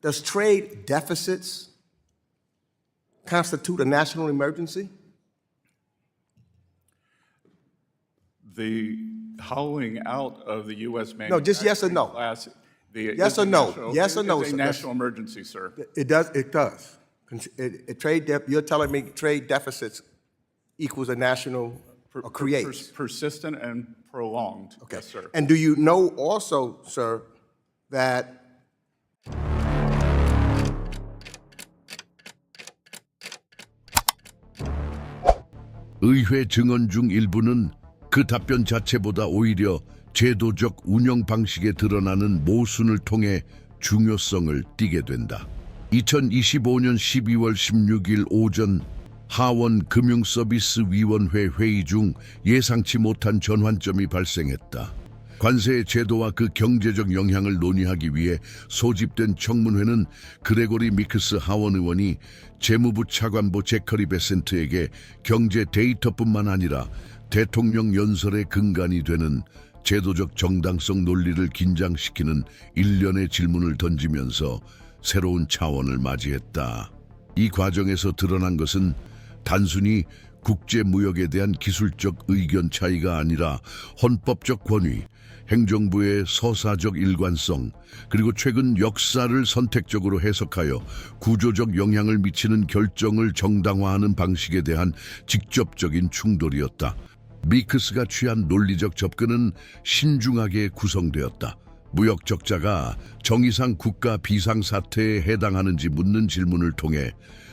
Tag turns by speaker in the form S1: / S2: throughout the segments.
S1: Does trade deficits constitute a national emergency?
S2: The hollowing out of the U.S. manufacturing
S1: No, just yes or no.
S2: class.
S1: Yes or no? Yes or no,
S2: It's a
S1: sir?
S2: national emergency, sir.
S1: It does. It does. You're telling me trade deficits equals a national or creates?
S2: Persistent and prolonged.
S1: Okay.
S2: Yes, sir.
S1: And do you know also, sir, that
S3: 의회 증언 중 일부는 그 답변 자체보다 오히려 제도적 운영 방식에 드러나는 모순을 통해 중요성을 띠게 된다. 2025년 12월 16일 오전 하원 금융서비스위원회 회의 중 예상치 못한 전환점이 발생했다. 관세 제도와 그 경제적 영향을 논의하기 위해 소집된 청문회는 그레고리 미크스 하원 의원이 재무부 차관보 제커리 베센트에게 경제 데이터뿐만 아니라 대통령 연설의 근간이 되는 제도적 정당성 논리를 긴장시키는 일련의 질문을 던지면서 새로운 차원을 맞이했다. 이 과정에서 드러난 것은 단순히 국제무역에 대한 기술적 의견 차이가 아니라 헌법적 권위, 행정부의 서사적 일관성, 그리고 최근 역사를 선택적으로 해석하여 구조적 영향을 미치는 결정을 정당화하는 방식에 대한 직접적인 충돌이었다. 미크스가 취한 논리적 접근은 신중하게 구성되었다. 무역 적자가 정의상 국가 비상사태에 해당하는지 묻는 질문을 통해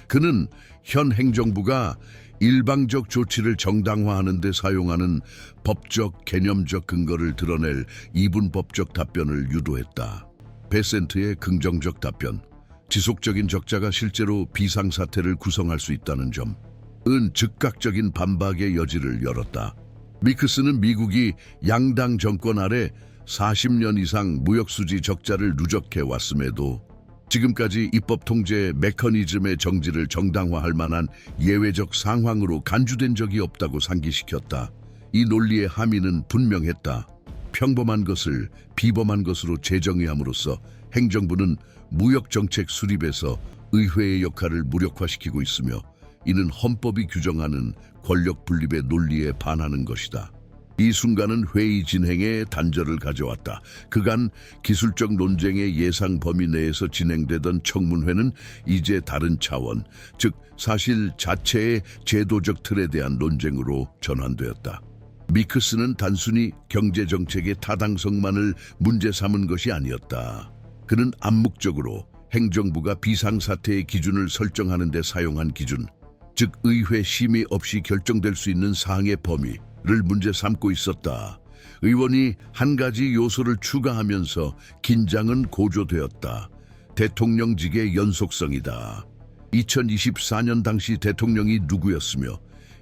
S3: 그는 현 행정부가 일방적 조치를 정당화하는 데 사용하는 법적, 개념적 근거를 드러낼 이분법적 답변을 유도했다. 베센트의 긍정적 답변, 지속적인 적자가 실제로 비상사태를 구성할 수 있다는 점은 즉각적인 반박의 여지를 열었다. 미크스는 미국이 양당 정권 아래 40년 이상 무역수지 적자를 누적해 왔음에도 지금까지 입법 통제 메커니즘의 정지를 정당화할 만한 예외적 상황으로 간주된 적이 없다고 상기시켰다. 이 논리의 함의는 분명했다. 평범한 것을 비범한 것으로 재정의함으로써 행정부는 무역정책 수립에서 의회의 역할을 무력화시키고 있으며 이는 헌법이 규정하는 권력 분립의 논리에 반하는 것이다. 이 순간은 회의 진행에 단절을 가져왔다. 그간 기술적 논쟁의 예상 범위 내에서 진행되던 청문회는 이제 다른 차원, 즉 사실 자체의 제도적 틀에 대한 논쟁으로 전환되었다. 미크스는 단순히 경제정책의 타당성만을 문제 삼은 것이 아니었다. 그는 암묵적으로 행정부가 비상사태의 기준을 설정하는 데 사용한 기준, 즉 의회 심의 없이 결정될 수 있는 사항의 범위를 문제 삼고 있었다. 의원이 한 가지 요소를 추가하면서 긴장은 고조되었다. 대통령직의 연속성이다. 2024년 당시 대통령이 누구였으며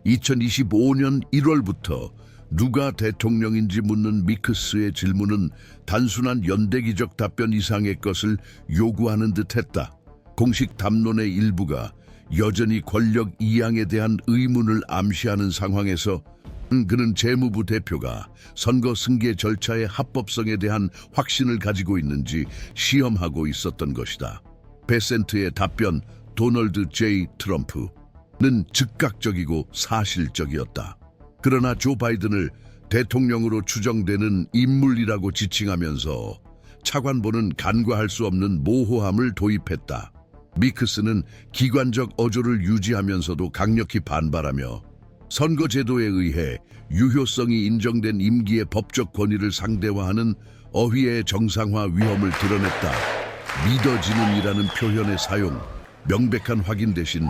S3: 2025년 1월부터 누가 대통령인지 묻는 미크스의 질문은 단순한 연대기적 답변 이상의 것을 요구하는 듯했다. 공식 담론의 일부가 여전히 권력 이양에 대한 의문을 암시하는 상황에서 그는 재무부 대표가 선거 승계 절차의 합법성에 대한 확신을 가지고 있는지 시험하고 있었던 것이다. 베센트의 답변 도널드 J. 트럼프는 즉각적이고 사실적이었다. 그러나 조 바이든을 대통령으로 추정되는 인물이라고 지칭하면서 차관보는 간과할 수 없는 모호함을 도입했다. 미크스는 기관적 어조를 유지하면서도 강력히 반발하며 선거제도에 의해 유효성이 인정된 임기의 법적 권위를 상대화하는 어휘의 정상화 위험을 드러냈다. 믿어지는이라는 표현의 사용, 명백한 확인 대신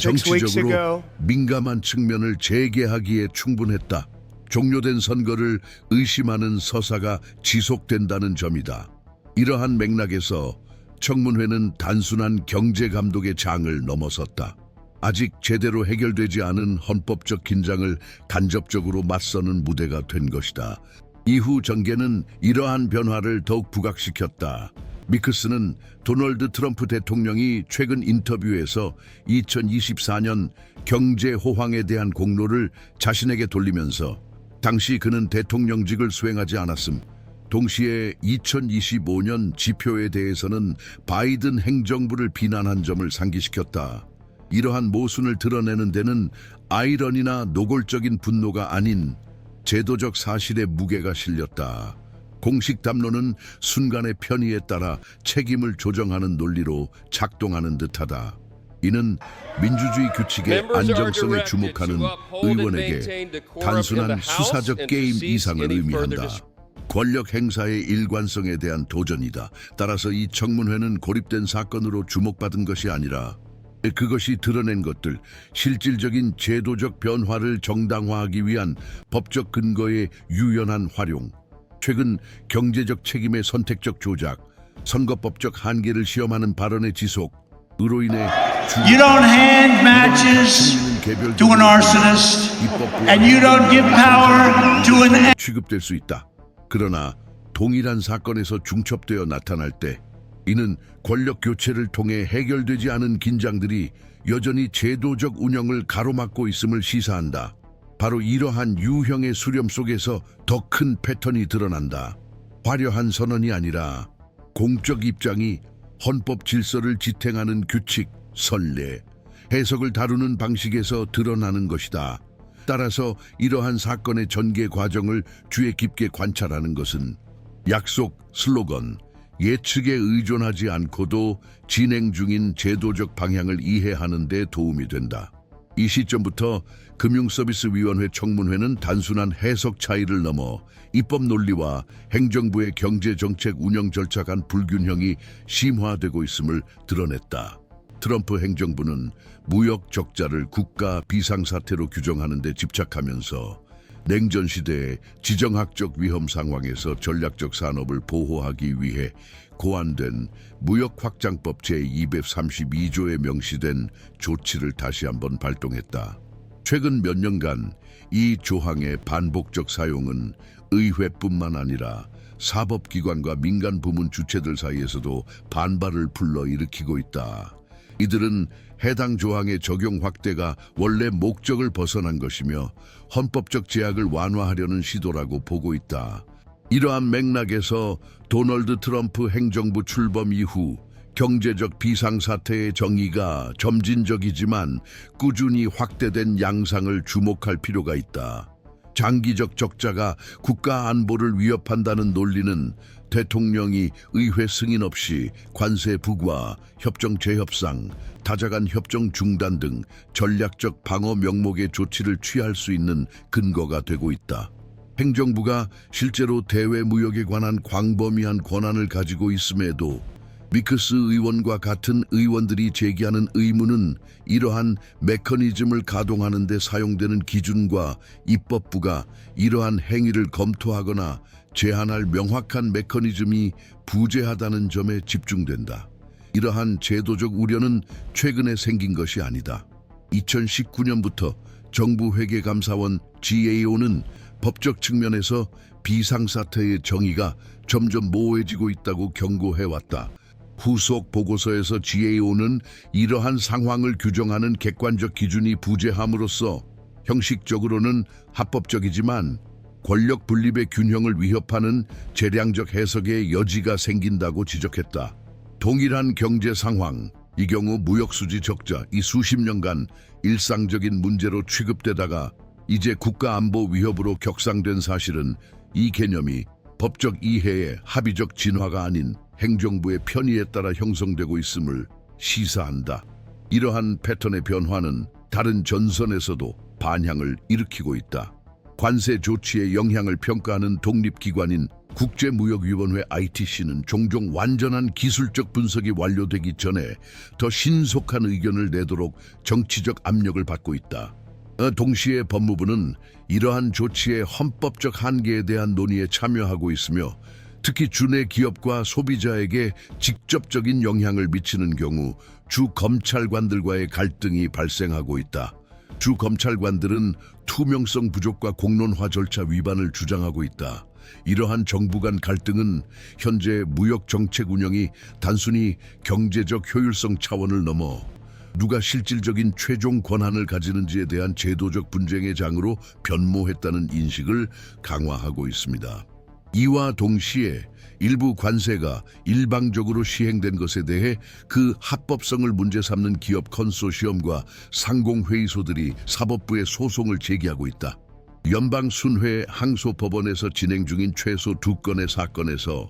S3: 정치적으로 민감한 측면을 재개하기에 충분했다. 종료된 선거를 의심하는 서사가 지속된다는 점이다. 이러한 맥락에서 청문회는 단순한 경제 감독의 장을 넘어섰다. 아직 제대로 해결되지 않은 헌법적 긴장을 간접적으로 맞서는 무대가 된 것이다. 이후 전개는 이러한 변화를 더욱 부각시켰다. 미크스는 도널드 트럼프 대통령이 최근 인터뷰에서 2024년 경제 호황에 대한 공로를 자신에게 돌리면서 당시 그는 대통령직을 수행하지 않았음, 동시에 2025년 지표에 대해서는 바이든 행정부를 비난한 점을 상기시켰다. 이러한 모순을 드러내는 데는 아이러니나 노골적인 분노가 아닌 제도적 사실의 무게가 실렸다. 공식 담론은 순간의 편의에 따라 책임을 조정하는 논리로 작동하는 듯하다. 이는 민주주의 규칙의 안정성에 주목하는 의원에게 단순한 수사적 게임 이상을 의미한다. 권력 행사의 일관성에 대한 도전이다. 따라서 이 청문회는 고립된 사건으로 주목받은 것이 아니라 그것이 드러낸 것들, 실질적인 제도적 변화를 정당화하기 위한 법적 근거의 유연한 활용, 최근 경제적 책임의 선택적 조작, 선거법적 한계를 시험하는 발언의 지속으로 인해
S4: You don't hand matches to an arsonist, and you don't give power to an
S3: 취급될 수 있다. 그러나 동일한 사건에서 중첩되어 나타날 때 이는 권력 교체를 통해 해결되지 않은 긴장들이 여전히 제도적 운영을 가로막고 있음을 시사한다. 바로 이러한 유형의 수렴 속에서 더 큰 패턴이 드러난다. 화려한 선언이 아니라 공적 입장이 헌법 질서를 지탱하는 규칙, 선례, 해석을 다루는 방식에서 드러나는 것이다. 따라서 이러한 사건의 전개 과정을 주의 깊게 관찰하는 것은 약속, 슬로건, 예측에 의존하지 않고도 진행 중인 제도적 방향을 이해하는 데 도움이 된다. 이 시점부터 금융서비스위원회 청문회는 단순한 해석 차이를 넘어 입법 논리와 행정부의 경제정책 운영 절차 간 불균형이 심화되고 있음을 드러냈다. 트럼프 행정부는 무역 적자를 국가 비상사태로 규정하는 데 집착하면서 냉전 시대의 지정학적 위험 상황에서 전략적 산업을 보호하기 위해 고안된 무역확장법 제232조에 명시된 조치를 다시 한번 발동했다. 최근 몇 년간 이 조항의 반복적 사용은 의회뿐만 아니라 사법기관과 민간 부문 주체들 사이에서도 반발을 불러일으키고 있다. 이들은 해당 조항의 적용 확대가 원래 목적을 벗어난 것이며 헌법적 제약을 완화하려는 시도라고 보고 있다. 이러한 맥락에서 도널드 트럼프 행정부 출범 이후 경제적 비상사태의 정의가 점진적이지만 꾸준히 확대된 양상을 주목할 필요가 있다. 장기적 적자가 국가 안보를 위협한다는 논리는 대통령이 의회 승인 없이 관세 부과, 협정 재협상, 다자간 협정 중단 등 전략적 방어 명목의 조치를 취할 수 있는 근거가 되고 있다. 행정부가 실제로 대외 무역에 관한 광범위한 권한을 가지고 있음에도 미크스 의원과 같은 의원들이 제기하는 의문은 이러한 메커니즘을 가동하는 데 사용되는 기준과 입법부가 이러한 행위를 검토하거나 제한할 명확한 메커니즘이 부재하다는 점에 집중된다. 이러한 제도적 우려는 최근에 생긴 것이 아니다. 2019년부터 정부 회계감사원 GAO는 법적 측면에서 비상사태의 정의가 점점 모호해지고 있다고 경고해왔다. 후속 보고서에서 GAO는 이러한 상황을 규정하는 객관적 기준이 부재함으로써 형식적으로는 합법적이지만 권력 분립의 균형을 위협하는 재량적 해석의 여지가 생긴다고 지적했다. 동일한 경제 상황, 이 경우 무역수지 적자, 이 수십 년간 일상적인 문제로 취급되다가 이제 국가안보 위협으로 격상된 사실은 이 개념이 법적 이해의 합의적 진화가 아닌 행정부의 편의에 따라 형성되고 있음을 시사한다. 이러한 패턴의 변화는 다른 전선에서도 반향을 일으키고 있다. 관세 조치의 영향을 평가하는 독립기관인 국제무역위원회 ITC는 종종 완전한 기술적 분석이 완료되기 전에 더 신속한 의견을 내도록 정치적 압력을 받고 있다. 동시에 법무부는 이러한 조치의 헌법적 한계에 대한 논의에 참여하고 있으며 특히 주내 기업과 소비자에게 직접적인 영향을 미치는 경우 주 검찰관들과의 갈등이 발생하고 있다. 주 검찰관들은 투명성 부족과 공론화 절차 위반을 주장하고 있다. 이러한 정부 간 갈등은 현재 무역 정책 운영이 단순히 경제적 효율성 차원을 넘어 누가 실질적인 최종 권한을 가지는지에 대한 제도적 분쟁의 장으로 변모했다는 인식을 강화하고 있습니다. 이와 동시에 일부 관세가 일방적으로 시행된 것에 대해 그 합법성을 문제 삼는 기업 컨소시엄과 상공회의소들이 사법부에 소송을 제기하고 있다. 연방순회 항소법원에서 진행 중인 최소 2건의 사건에서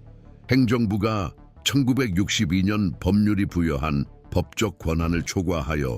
S3: 행정부가 1962년 법률이 부여한 법적 권한을 초과하여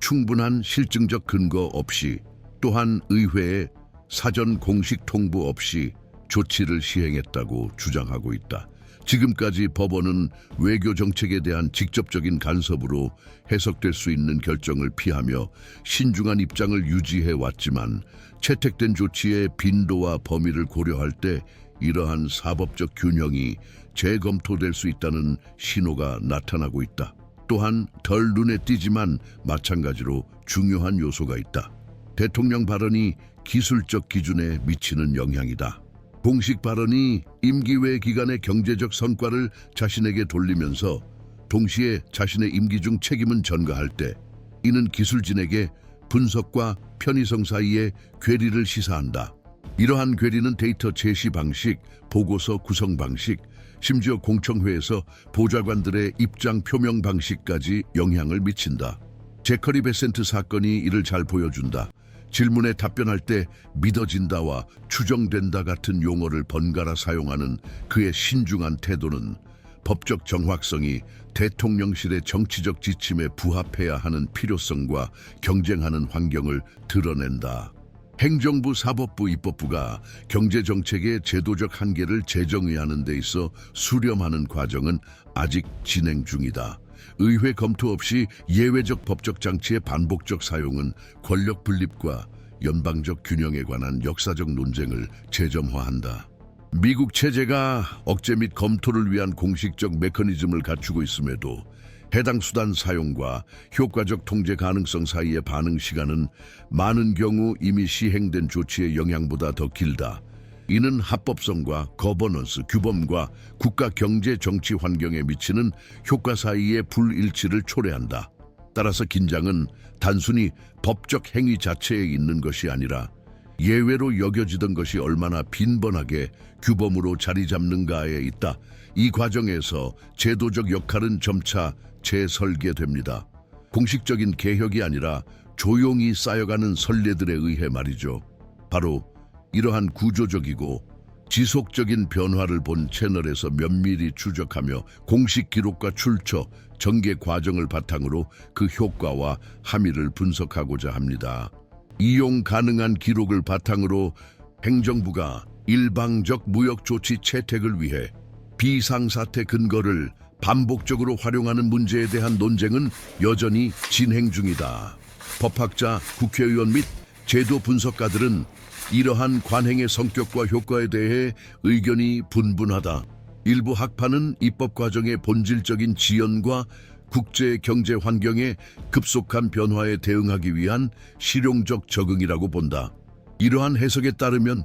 S3: 충분한 실증적 근거 없이 또한 의회에 사전 공식 통보 없이 조치를 시행했다고 주장하고 있다. 지금까지 법원은 외교 정책에 대한 직접적인 간섭으로 해석될 수 있는 결정을 피하며 신중한 입장을 유지해 왔지만 채택된 조치의 빈도와 범위를 고려할 때 이러한 사법적 균형이 재검토될 수 있다는 신호가 나타나고 있다. 또한 덜 눈에 띄지만 마찬가지로 중요한 요소가 있다. 대통령 발언이 기술적 기준에 미치는 영향이다. 공식 발언이 임기 외 기간의 경제적 성과를 자신에게 돌리면서 동시에 자신의 임기 중 책임은 전가할 때 이는 기술진에게 분석과 편의성 사이의 괴리를 시사한다. 이러한 괴리는 데이터 제시 방식, 보고서 구성 방식, 심지어 공청회에서 보좌관들의 입장 표명 방식까지 영향을 미친다. 제커리 베센트 사건이 이를 잘 보여준다. 질문에 답변할 때 믿어진다와 추정된다 같은 용어를 번갈아 사용하는 그의 신중한 태도는 법적 정확성이 대통령실의 정치적 지침에 부합해야 하는 필요성과 경쟁하는 환경을 드러낸다. 행정부, 사법부, 입법부가 경제정책의 제도적 한계를 재정의하는 데 있어 수렴하는 과정은 아직 진행 중이다. 의회 검토 없이 예외적 법적 장치의 반복적 사용은 권력 분립과 연방적 균형에 관한 역사적 논쟁을 재점화한다. 미국 체제가 억제 및 검토를 위한 공식적 메커니즘을 갖추고 있음에도 해당 수단 사용과 효과적 통제 가능성 사이의 반응 시간은 많은 경우 이미 시행된 조치의 영향보다 더 길다. 이는 합법성과 거버넌스, 규범과 국가 경제 정치 환경에 미치는 효과 사이의 불일치를 초래한다. 따라서 긴장은 단순히 법적 행위 자체에 있는 것이 아니라 예외로 여겨지던 것이 얼마나 빈번하게 규범으로 자리 잡는가에 있다. 이 과정에서 제도적 역할은 점차 재설계됩니다. 공식적인 개혁이 아니라 조용히 쌓여가는 선례들에 의해 말이죠. 바로 이러한 구조적이고 지속적인 변화를 본 채널에서 면밀히 추적하며 공식 기록과 출처, 전개 과정을 바탕으로 그 효과와 함의를 분석하고자 합니다. 이용 가능한 기록을 바탕으로 행정부가 일방적 무역 조치 채택을 위해 비상사태 근거를 반복적으로 활용하는 문제에 대한 논쟁은 여전히 진행 중이다. 법학자, 국회의원 및 제도 분석가들은 이러한 관행의 성격과 효과에 대해 의견이 분분하다. 일부 학파는 입법 과정의 본질적인 지연과 국제 경제 환경의 급속한 변화에 대응하기 위한 실용적 적응이라고 본다. 이러한 해석에 따르면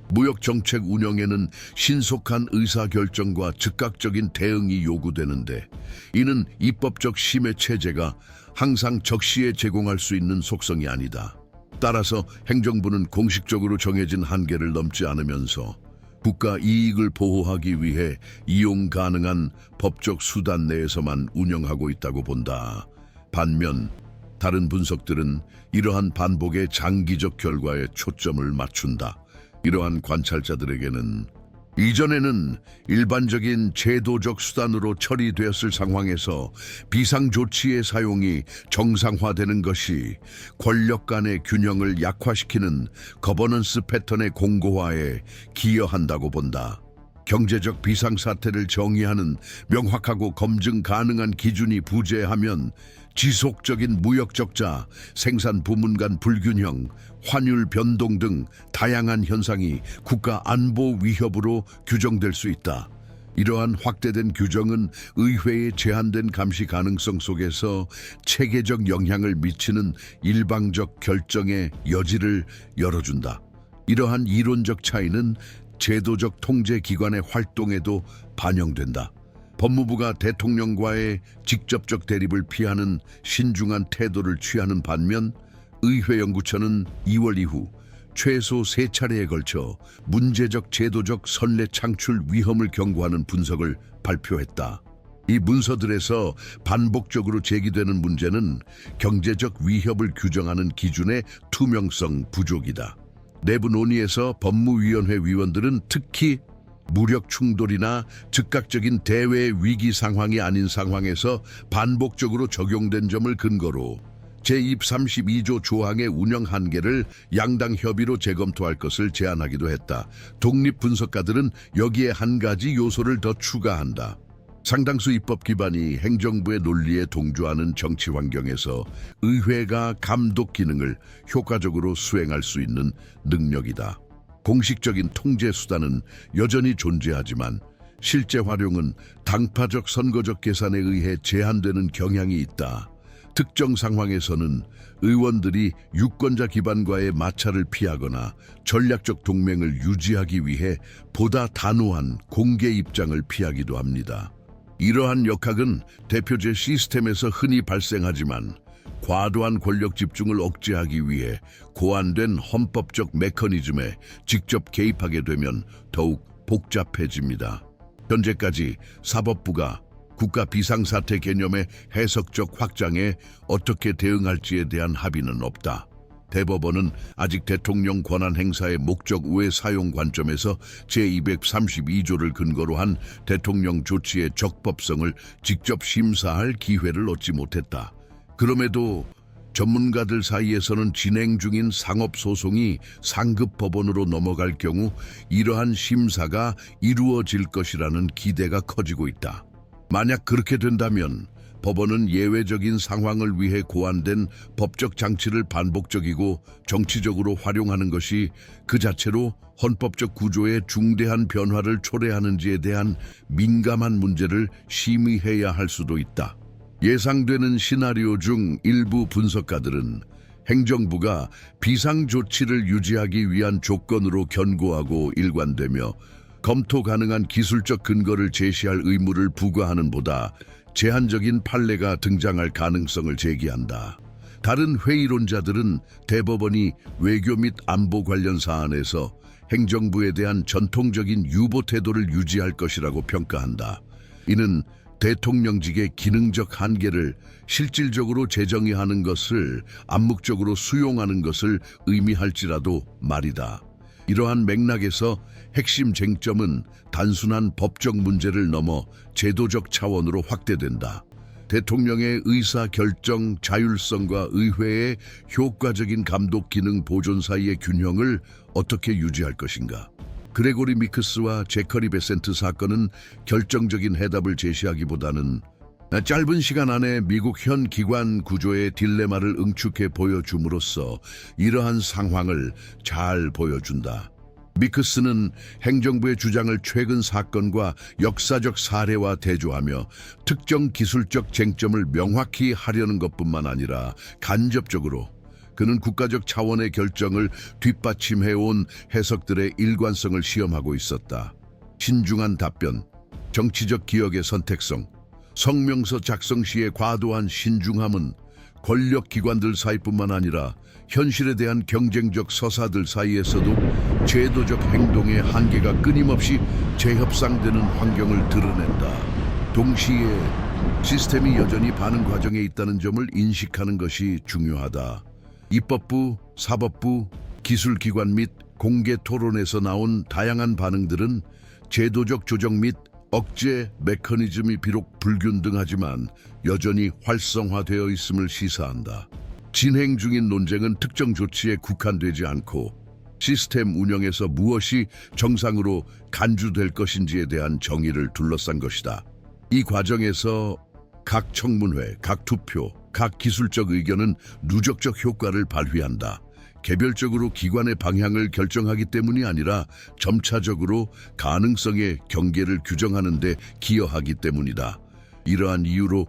S3: 무역 정책 운영에는 신속한 의사결정과 즉각적인 대응이 요구되는데 이는 입법적 심의 체제가 항상 적시에 제공할 수 있는 속성이 아니다. 따라서 행정부는 공식적으로 정해진 한계를 넘지 않으면서 국가 이익을 보호하기 위해 이용 가능한 법적 수단 내에서만 운영하고 있다고 본다. 반면 다른 분석들은 이러한 반복의 장기적 결과에 초점을 맞춘다. 이러한 관찰자들에게는 이전에는 일반적인 제도적 수단으로 처리되었을 상황에서 비상조치의 사용이 정상화되는 것이 권력 간의 균형을 약화시키는 거버넌스 패턴의 공고화에 기여한다고 본다. 경제적 비상사태를 정의하는 명확하고 검증 가능한 기준이 부재하면 지속적인 무역 적자, 생산 부문 간 불균형, 환율 변동 등 다양한 현상이 국가 안보 위협으로 규정될 수 있다. 이러한 확대된 규정은 의회의 제한된 감시 가능성 속에서 체계적 영향을 미치는 일방적 결정의 여지를 열어준다. 이러한 이론적 차이는 제도적 통제 기관의 활동에도 반영된다. 법무부가 대통령과의 직접적 대립을 피하는 신중한 태도를 취하는 반면 의회 연구처는 2월 이후 최소 3차례에 걸쳐 문제적 제도적 선례 창출 위험을 경고하는 분석을 발표했다. 이 문서들에서 반복적으로 제기되는 문제는 경제적 위협을 규정하는 기준의 투명성 부족이다. 내부 논의에서 법무위원회 위원들은 특히 무력 충돌이나 즉각적인 대외 위기 상황이 아닌 상황에서 반복적으로 적용된 점을 근거로 제32조 조항의 운영 한계를 양당 협의로 재검토할 것을 제안하기도 했다. 독립 분석가들은 여기에 한 가지 요소를 더 추가한다. 상당수 입법 기관이 행정부의 논리에 동조하는 정치 환경에서 의회가 감독 기능을 효과적으로 수행할 수 있는 능력이다. 공식적인 통제 수단은 여전히 존재하지만 실제 활용은 당파적 선거적 계산에 의해 제한되는 경향이 있다. 특정 상황에서는 의원들이 유권자 기반과의 마찰을 피하거나 전략적 동맹을 유지하기 위해 보다 단호한 공개 입장을 피하기도 합니다. 이러한 역학은 대표제 시스템에서 흔히 발생하지만 과도한 권력 집중을 억제하기 위해 고안된 헌법적 메커니즘에 직접 개입하게 되면 더욱 복잡해집니다. 현재까지 사법부가 국가 비상사태 개념의 해석적 확장에 어떻게 대응할지에 대한 합의는 없다. 대법원은 아직 대통령 권한 행사의 목적 외 사용 관점에서 제232조를 근거로 한 대통령 조치의 적법성을 직접 심사할 기회를 얻지 못했다. 그럼에도 전문가들 사이에서는 진행 중인 상업소송이 상급 법원으로 넘어갈 경우 이러한 심사가 이루어질 것이라는 기대가 커지고 있다. 만약 그렇게 된다면 법원은 예외적인 상황을 위해 고안된 법적 장치를 반복적이고 정치적으로 활용하는 것이 그 자체로 헌법적 구조에 중대한 변화를 초래하는지에 대한 민감한 문제를 심의해야 할 수도 있다. 예상되는 시나리오 중 일부 분석가들은 행정부가 비상조치를 유지하기 위한 조건으로 견고하고 일관되며 검토 가능한 기술적 근거를 제시할 의무를 부과하는 보다 제한적인 판례가 등장할 가능성을 제기한다. 다른 회의론자들은 대법원이 외교 및 안보 관련 사안에서 행정부에 대한 전통적인 유보 태도를 유지할 것이라고 평가한다. 이는 대통령직의 기능적 한계를 실질적으로 재정의하는 것을 암묵적으로 수용하는 것을 의미할지라도 말이다. 이러한 맥락에서 핵심 쟁점은 단순한 법적 문제를 넘어 제도적 차원으로 확대된다. 대통령의 의사결정 자율성과 의회의 효과적인 감독 기능 보존 사이의 균형을 어떻게 유지할 것인가? 그레고리 미크스와 제커리 베센트 사건은 결정적인 해답을 제시하기보다는 짧은 시간 안에 미국 현 기관 구조의 딜레마를 응축해 보여줌으로써 이러한 상황을 잘 보여준다. 미크스는 행정부의 주장을 최근 사건과 역사적 사례와 대조하며 특정 기술적 쟁점을 명확히 하려는 것뿐만 아니라 간접적으로 그는 국가적 차원의 결정을 뒷받침해온 해석들의 일관성을 시험하고 있었다. 신중한 답변, 정치적 기억의 선택성, 성명서 작성 시의 과도한 신중함은 권력기관들 사이뿐만 아니라 현실에 대한 경쟁적 서사들 사이에서도 제도적 행동의 한계가 끊임없이 재협상되는 환경을 드러낸다. 동시에 시스템이 여전히 반응 과정에 있다는 점을 인식하는 것이 중요하다. 입법부, 사법부, 기술기관 및 공개 토론에서 나온 다양한 반응들은 제도적 조정 및 억제 메커니즘이 비록 불균등하지만 여전히 활성화되어 있음을 시사한다. 진행 중인 논쟁은 특정 조치에 국한되지 않고 시스템 운영에서 무엇이 정상으로 간주될 것인지에 대한 정의를 둘러싼 것이다. 이 과정에서 각 청문회, 각 투표, 각 기술적 의견은 누적적 효과를 발휘한다. 개별적으로 기관의 방향을 결정하기 때문이 아니라 점차적으로 가능성의 경계를 규정하는 데 기여하기 때문이다. 이러한 이유로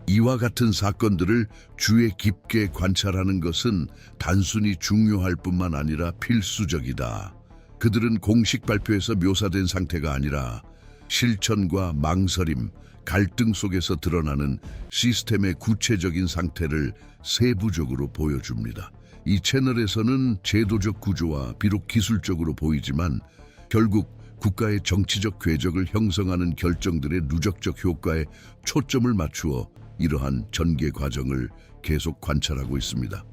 S3: 이와 같은 사건들을 주의 깊게 관찰하는 것은 단순히 중요할 뿐만 아니라 필수적이다. 그들은 공식 발표에서 묘사된 상태가 아니라 실천과 망설임, 갈등 속에서 드러나는 시스템의 구체적인 상태를 세부적으로 보여줍니다. 이 채널에서는 제도적 구조와 비록 기술적으로 보이지만 결국 국가의 정치적 궤적을 형성하는 결정들의 누적적 효과에 초점을 맞추어 이러한 전개 과정을 계속 관찰하고 있습니다.